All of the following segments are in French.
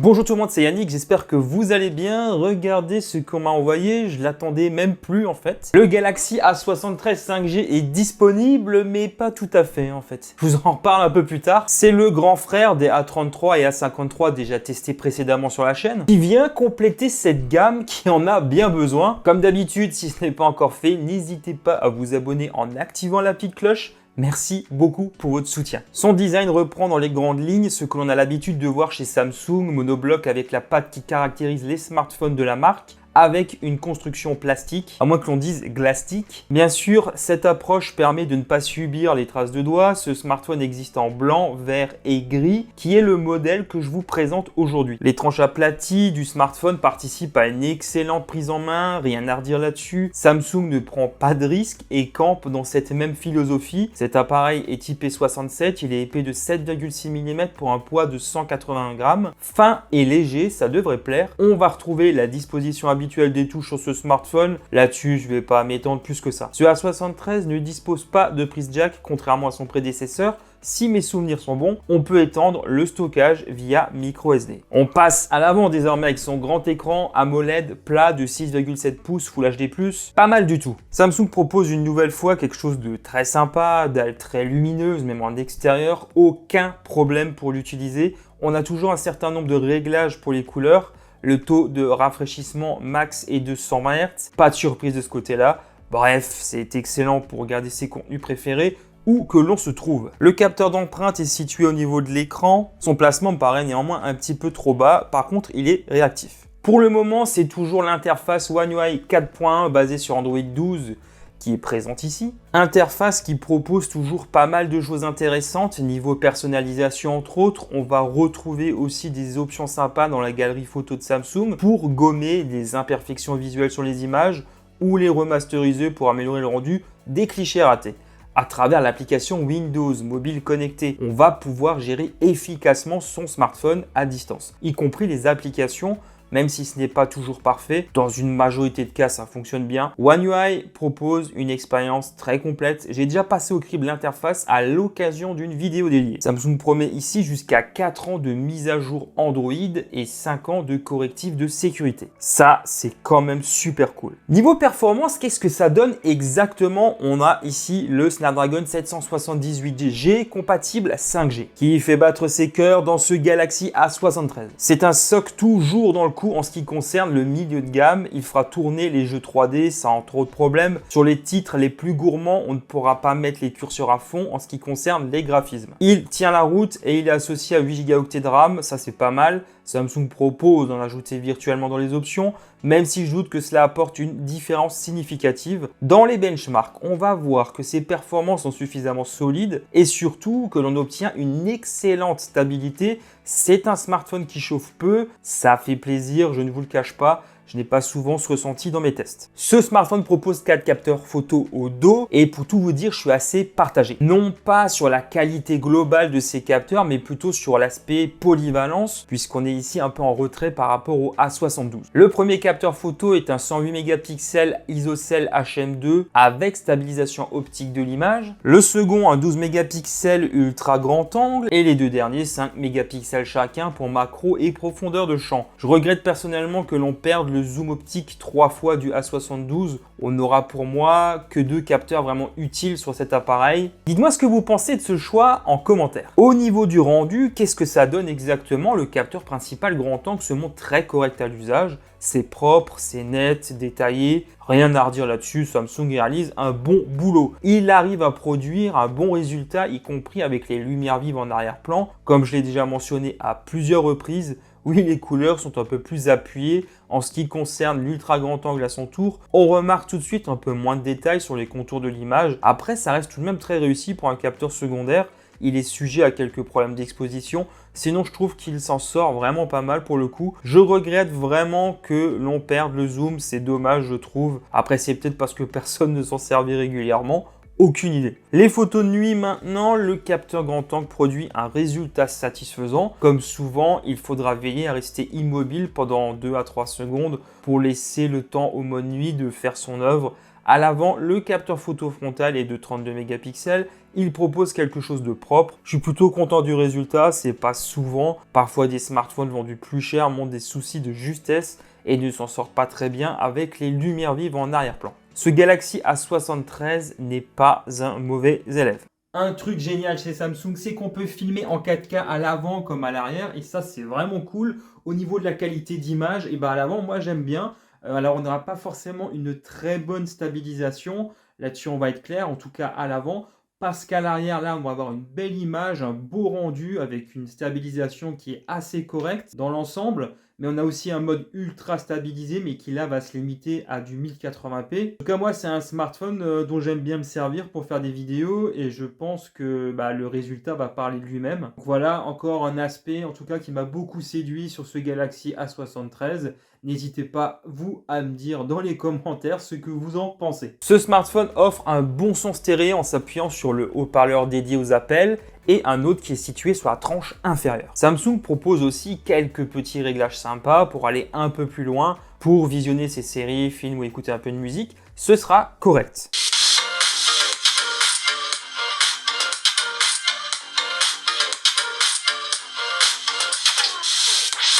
Bonjour tout le monde, c'est Yannick, j'espère que vous allez bien. Regardez ce qu'on m'a envoyé, je l'attendais même plus en fait. Le Galaxy A73 5G est disponible, mais pas tout à fait en fait. Je vous en reparle un peu plus tard. C'est le grand frère des A33 et A53 déjà testés précédemment sur la chaîne, qui vient compléter cette gamme qui en a bien besoin. Comme d'habitude, si ce n'est pas encore fait, n'hésitez pas à vous abonner en activant la petite cloche. Merci beaucoup pour votre soutien. Son design reprend dans les grandes lignes ce que l'on a l'habitude de voir chez Samsung, monobloc avec la patte qui caractérise les smartphones de la marque, avec une construction plastique, à moins que l'on dise glastique. Bien sûr, cette approche permet de ne pas subir les traces de doigts. Ce smartphone existe en blanc, vert et gris, qui est le modèle que je vous présente aujourd'hui. Les tranches aplaties du smartphone participent à une excellente prise en main, rien à redire là-dessus. Samsung ne prend pas de risque et campe dans cette même philosophie. Cet appareil est typé 67, il est épais de 7,6 mm pour un poids de 181 grammes. Fin et léger, ça devrait plaire. On va retrouver la disposition habituelle des touches sur ce smartphone. Là-dessus, je ne vais pas m'étendre plus que ça. Ce A73 ne dispose pas de prise jack, contrairement à son prédécesseur. Si mes souvenirs sont bons, on peut étendre le stockage via micro SD. On passe à l'avant désormais avec son grand écran AMOLED plat de 6,7 pouces Full HD+. Pas mal du tout. Samsung propose une nouvelle fois quelque chose de très sympa, dalle très lumineuse, même en extérieur. Aucun problème pour l'utiliser. On a toujours un certain nombre de réglages pour les couleurs. Le taux de rafraîchissement max est de 120 Hz. Pas de surprise de ce côté-là. Bref, c'est excellent pour regarder ses contenus préférés où que l'on se trouve. Le capteur d'empreinte est situé au niveau de l'écran. Son placement me paraît néanmoins un petit peu trop bas. Par contre, il est réactif. Pour le moment, c'est toujours l'interface One UI 4.1 basée sur Android 12 qui est présente ici. Interface qui propose toujours pas mal de choses intéressantes. Niveau personnalisation entre autres, on va retrouver aussi des options sympas dans la galerie photo de Samsung pour gommer des imperfections visuelles sur les images ou les remasteriser pour améliorer le rendu des clichés ratés. À travers l'application Windows Mobile Connecté, on va pouvoir gérer efficacement son smartphone à distance, y compris les applications. Même si ce n'est pas toujours parfait, dans une majorité de cas, ça fonctionne bien. One UI propose une expérience très complète. J'ai déjà passé au crible l'interface à l'occasion d'une vidéo dédiée. Samsung promet ici jusqu'à 4 ans de mise à jour Android et 5 ans de correctifs de sécurité. Ça, c'est quand même super cool. Niveau performance, qu'est-ce que ça donne exactement? On a ici le Snapdragon 778G compatible 5G qui fait battre ses cœurs dans ce Galaxy A73. C'est un SoC toujours dans le en ce qui concerne le milieu de gamme, il fera tourner les jeux 3D sans trop de problèmes. Sur les titres les plus gourmands, on ne pourra pas mettre les curseurs à fond en ce qui concerne les graphismes. Il tient la route et il est associé à 8 Go de RAM, ça c'est pas mal. Samsung propose d'en ajouter virtuellement dans les options, même si je doute que cela apporte une différence significative. Dans les benchmarks, on va voir que ces performances sont suffisamment solides et surtout que l'on obtient une excellente stabilité. C'est un smartphone qui chauffe peu, ça fait plaisir, je ne vous le cache pas. Je n'ai pas souvent ce ressenti dans mes tests. Ce smartphone propose 4 capteurs photo au dos et pour tout vous dire, je suis assez partagé. Non pas sur la qualité globale de ces capteurs, mais plutôt sur l'aspect polyvalence, puisqu'on est ici un peu en retrait par rapport au A72. Le premier capteur photo est un 108 mégapixels ISOCELL HM2 avec stabilisation optique de l'image. Le second, un 12 mégapixels ultra grand angle et les deux derniers, 5 mégapixels chacun pour macro et profondeur de champ. Je regrette personnellement que l'on perde le zoom optique 3 fois du A72, on n'aura pour moi que 2 capteurs vraiment utiles sur cet appareil. Dites-moi ce que vous pensez de ce choix en commentaire. Au niveau du rendu, qu'est-ce que ça donne exactement? Le capteur principal grand angle se montre très correct à l'usage. C'est propre, c'est net, détaillé, rien à redire là-dessus, Samsung réalise un bon boulot. Il arrive à produire un bon résultat, y compris avec les lumières vives en arrière-plan. Comme je l'ai déjà mentionné à plusieurs reprises, oui, les couleurs sont un peu plus appuyées. En ce qui concerne l'ultra grand angle à son tour, on remarque tout de suite un peu moins de détails sur les contours de l'image. Après, ça reste tout de même très réussi pour un capteur secondaire. Il est sujet à quelques problèmes d'exposition. Sinon, je trouve qu'il s'en sort vraiment pas mal pour le coup. Je regrette vraiment que l'on perde le zoom. C'est dommage, je trouve. Après, c'est peut-être parce que personne ne s'en servait régulièrement. Aucune idée. Les photos de nuit maintenant, le capteur grand angle produit un résultat satisfaisant. Comme souvent, il faudra veiller à rester immobile pendant 2 à 3 secondes pour laisser le temps au mode nuit de faire son œuvre. À l'avant, le capteur photo frontal est de 32 mégapixels. il propose quelque chose de propre. Je suis plutôt content du résultat, c'est pas souvent. Parfois des smartphones vendus plus cher montrent des soucis de justesse et ne s'en sortent pas très bien avec les lumières vives en arrière-plan. Ce Galaxy A73 n'est pas un mauvais élève. Un truc génial chez Samsung, c'est qu'on peut filmer en 4K à l'avant comme à l'arrière et ça c'est vraiment cool. Au niveau de la qualité d'image, et à l'avant moi j'aime bien. Alors on n'aura pas forcément une très bonne stabilisation, là-dessus on va être clair, en tout cas à l'avant. Parce qu'à l'arrière, là, on va avoir une belle image, un beau rendu avec une stabilisation qui est assez correcte dans l'ensemble. Mais on a aussi un mode ultra stabilisé, mais qui là va se limiter à du 1080p. En tout cas, moi, c'est un smartphone dont j'aime bien me servir pour faire des vidéos et je pense que le résultat va parler de lui-même. Donc voilà, encore un aspect, en tout cas, qui m'a beaucoup séduit sur ce Galaxy A73. N'hésitez pas, vous, à me dire dans les commentaires ce que vous en pensez. Ce smartphone offre un bon son stéréo en s'appuyant sur le haut-parleur dédié aux appels et un autre qui est situé sur la tranche inférieure. Samsung propose aussi quelques petits réglages sympas pour aller un peu plus loin, pour visionner ses séries, films ou écouter un peu de musique. Ce sera correct.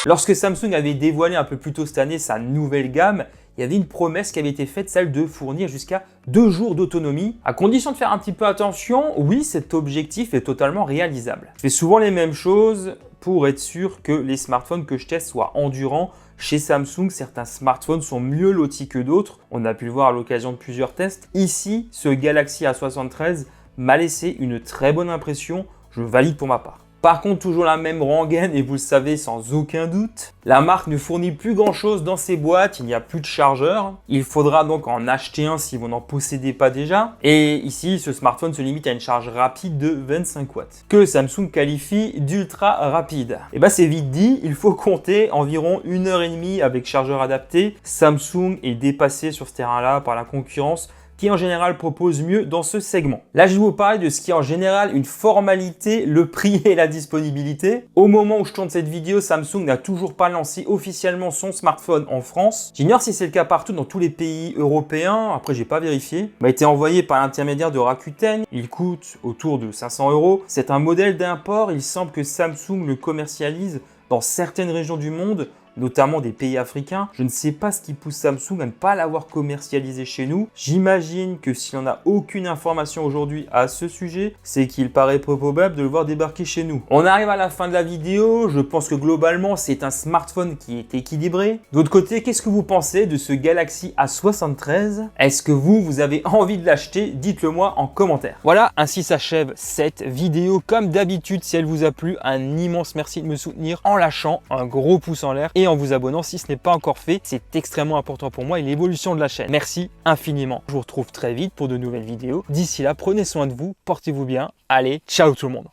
Lorsque Samsung avait dévoilé un peu plus tôt cette année sa nouvelle gamme, il y avait une promesse qui avait été faite, celle de fournir jusqu'à 2 jours d'autonomie. À condition de faire un petit peu attention, oui, cet objectif est totalement réalisable. Je fais souvent les mêmes choses pour être sûr que les smartphones que je teste soient endurants. Chez Samsung, certains smartphones sont mieux lotis que d'autres. On a pu le voir à l'occasion de plusieurs tests. Ici, ce Galaxy A73 m'a laissé une très bonne impression. Je valide pour ma part. Par contre, toujours la même rengaine et vous le savez sans aucun doute, la marque ne fournit plus grand chose dans ses boîtes, il n'y a plus de chargeur. Il faudra donc en acheter un si vous n'en possédez pas déjà. Et ici, ce smartphone se limite à une charge rapide de 25 watts, que Samsung qualifie d'ultra rapide. Et c'est vite dit, il faut compter environ 1h30 avec chargeur adapté. Samsung est dépassé sur ce terrain-là par la concurrence, qui en général propose mieux dans ce segment. Là, je vais vous parler de ce qui est en général une formalité, le prix et la disponibilité. Au moment où je tourne cette vidéo, Samsung n'a toujours pas lancé officiellement son smartphone en France. J'ignore si c'est le cas partout dans tous les pays européens, après j'ai pas vérifié. Il m'a été envoyé par l'intermédiaire de Rakuten, il coûte autour de 500 €. C'est un modèle d'import, il semble que Samsung le commercialise dans certaines régions du monde, notamment des pays africains. Je ne sais pas ce qui pousse Samsung à ne pas l'avoir commercialisé chez nous. J'imagine que si on n'a aucune information aujourd'hui à ce sujet, c'est qu'il paraît peu probable de le voir débarquer chez nous. On arrive à la fin de la vidéo. Je pense que globalement, c'est un smartphone qui est équilibré. D'autre côté, qu'est-ce que vous pensez de ce Galaxy A73? Est-ce que vous avez envie de l'acheter? Dites-le moi en commentaire. Voilà, ainsi s'achève cette vidéo. Comme d'habitude, si elle vous a plu, un immense merci de me soutenir en lâchant un gros pouce en l'air et en vous abonnant si ce n'est pas encore fait. C'est extrêmement important pour moi et l'évolution de la chaîne. Merci infiniment. Je vous retrouve très vite pour de nouvelles vidéos. D'ici là, prenez soin de vous, portez-vous bien. Allez, ciao tout le monde.